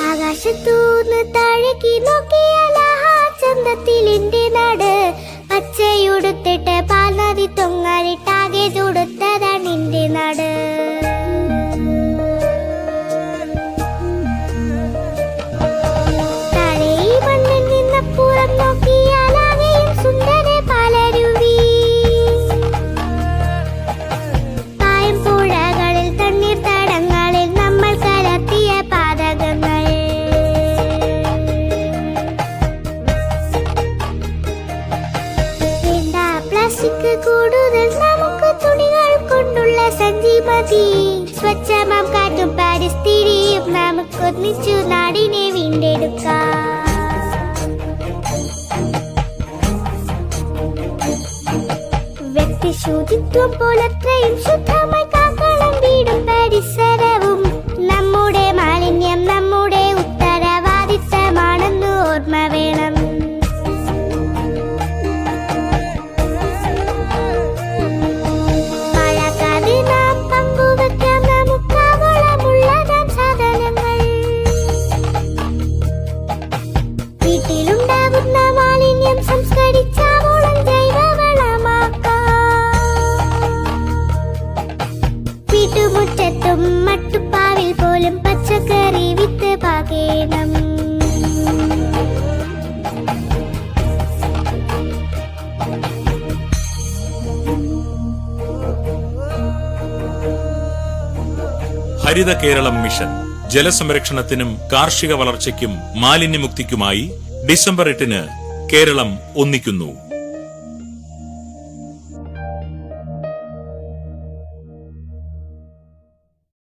ആകാശത്തൂന്ന് താഴേക്ക് നോക്കിയാൽ ചന്തത്തിൽ എന്റെ നാട്, പച്ചയുടുത്തിട്ട് പാൽനദി തൊങ്ങാനിട്ടാകെ ചുടുത്തതാണ് എന്റെ നാട്. താഴെ ഈ മണ്ണിൽ നിന്നപ്പുറം നോക്കിയാൽ ആകെയും സുന്ദര പാലരുവി. പായം പുഴകളിൽ തണ്ണീർ തടങ്ങളിൽ നമ്മൾ കലർത്തിയ പാതകങ്ങൾ. വേണ്ട പ്ലാസ്റ്റിക് കൂടുതൽ, നമുക്ക് തുണികൾ കൊണ്ടുള്ള സഞ്ചി മതി. സ്വച്ഛമാം കാറ്റും പരിസ്ഥിതിയും നമുക്കൊന്നിച്ചു നാടിനെ വീണ്ടെടുക്കാം. വ്യക്തി ശുചിത്വം പോലത്രയും ശുദ്ധമായി കാക്കണം വീടും പരിസരവും. നമ്മുടെ മാലിന്യം നമ്മുടെ ഉത്തരവാദിത്തമാണെന്ന് ഓർമ്മ വേണം. മഴക്കാതെ നാം പങ്കുവെക്കാം നമുക്കാവളമുള്ളതാം സാധനങ്ങൾ. വീട്ടിലുണ്ടാകുന്ന മാലിന്യം സംസ്കരിച്ചാവോളം ജൈവവളമാക്കാം. വീട്ടുമുറ്റത്തും മട്ടുപ്പാവിൽ പോലും പച്ചക്കറി വിത്ത് പാകേണം. ഹരിത കേരളം മിഷൻ ജലസംരക്ഷണത്തിനും കാർഷിക വളർച്ചയ്ക്കും മാലിന്യമുക്തിക്കുമായി ഡിസംബർ 8 കേരളം ഒന്നിക്കുന്നു.